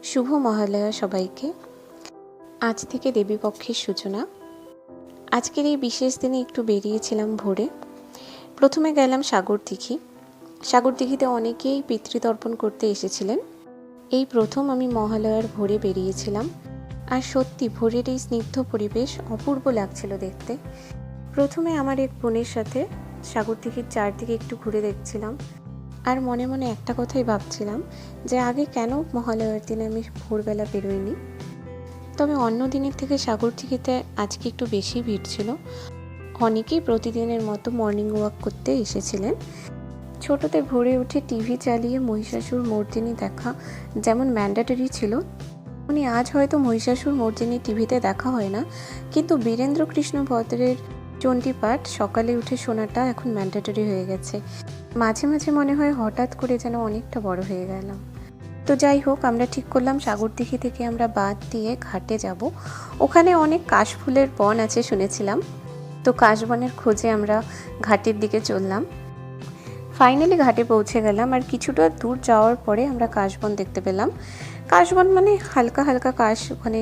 শুভ মহালয়া সবাইকে। আজ থেকে দেবীপক্ষের সূচনা। আজকের এই বিশেষ দিনে একটু বেরিয়েছিলাম ভোরে। প্রথমে গেলাম সাগরদিঘিতে অনেকেই পিতৃতর্পণ করতে এসেছিলেন। এই প্রথম আমি মহালয়ার ভোরে বেরিয়েছিলাম। আর সত্যি ভোরের এই স্নিগ্ধ পরিবেশ অপূর্ব লাগছিল দেখতে। প্রথমে আমার এক বোনের সাথে সাগরদিঘির চারদিকে একটু ঘুরে দেখছিলাম, আর মনে মনে একটা কথাই ভাবছিলাম যে আগে কেন মহালয়ার দিনে আমি ভোরবেলা বেরোইনি। তবে অন্য দিনের থেকে সাগরদিঘিতে আজকে একটু বেশি ভিড় ছিল। অনেকেই প্রতিদিনের মতো মর্নিং ওয়াক করতে এসেছিলেন। ছোটতে ভোরে উঠে টিভি চালিয়ে মহিষাসুর মর্দিনী দেখা যেমন ম্যান্ডেটরি ছিল, আজ হয়তো মহিষাসুর মর্দিনী টিভিতে দেখা হয় না, কিন্তু বীরেন্দ্রকৃষ্ণ ভদ্রের চণ্ডীপাঠ সকালে উঠে শোনাটা এখন ম্যান্ডেটরি হয়ে গেছে। মাঝে মাঝে মনে হয় হঠাৎ করে যেন অনেকটা বড় হয়ে গেলাম। তো যাই হোক, আমরা ঠিক করলাম সাগরদিঘি থেকে আমরা বাদ দিয়ে ঘাটে যাব। ওখানে অনেক কাশফুলের বন আছে শুনেছিলাম, তো কাশবনের খোঁজে আমরা ঘাটের দিকে চললাম। ফাইনালি ঘাটে পৌঁছে গেলাম, আর কিছুটা দূর যাওয়ার পরে আমরা কাশবন দেখতে পেলাম। কাশবন মানে হালকা হালকা কাশ ওখানে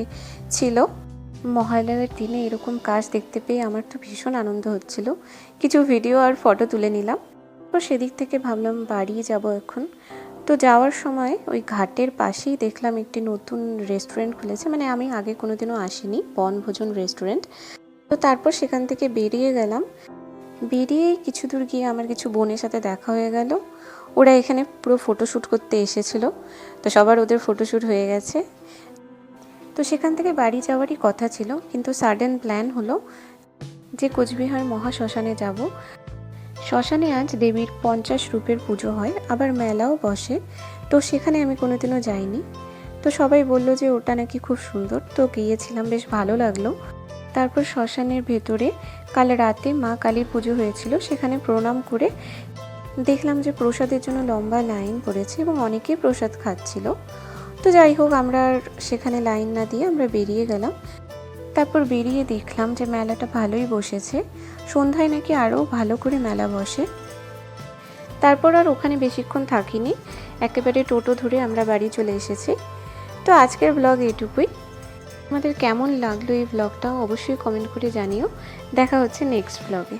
ছিল। মহালয়ার দিনে এরকম কাশ দেখতে পেয়ে আমার তো ভীষণ আনন্দ হচ্ছিল। কিছু ভিডিও আর ফটো তুলে নিলাম। তো সেদিক থেকে ভাবলাম বাড়ি যাব এখন। তো যাওয়ার সময় ওই ঘাটের পাশেই দেখলাম একটি নতুন রেস্টুরেন্ট খুলেছে, মানে আমি আগে কোনোদিনও আসিনি, বনভোজন রেস্টুরেন্ট। তো তারপর সেখান থেকে বেরিয়ে গেলাম। বেরিয়ে কিছু দূর গিয়ে আমার কিছু বোনের সাথে দেখা হয়ে গেল। ওরা এখানে পুরো ফটোশ্যুট করতে এসেছিল, তো সবার ওদের ফটোশ্যুট হয়ে গেছে। তো সেখান থেকে বাড়ি যাওয়ারই কথা ছিল, কিন্তু সাডেন প্ল্যান হলো যে কোচবিহার মহাশ্মশানে যাব। শ্মশানে আজ দেবীর 50 রূপের পুজো হয়, আবার মেলাও বসে। তো সেখানে আমি কোনোদিনও যাইনি। তো সবাই বলল যে ওটা নাকি খুব সুন্দর, তো গিয়েছিলাম, বেশ ভালো লাগলো। তারপর শ্মশানের ভেতরে কাল রাতে মা কালীর পুজো হয়েছিল, সেখানে প্রণাম করে দেখলাম যে প্রসাদের জন্য লম্বা লাইন পড়েছে এবং অনেকেই প্রসাদ খাচ্ছিল। তো যাই হোক, আমরা আর সেখানে লাইন না দিয়ে আমরা বেরিয়ে গেলাম। তারপর বেরিয়ে দেখলাম যে মেলাটা ভালোই বসেছে, সন্ধ্যায় নাকি আরও ভালো করে মেলা বসে। তারপর আর ওখানে বেশিক্ষণ থাকিনি, একেবারে টোটো ধরে আমরা বাড়ি চলে এসেছি। তো আজকের ব্লগ এটুকুই। আমাদের কেমন লাগলো এই ব্লগটা অবশ্যই কমেন্ট করে জানিও। দেখা হচ্ছে নেক্সট ব্লগে।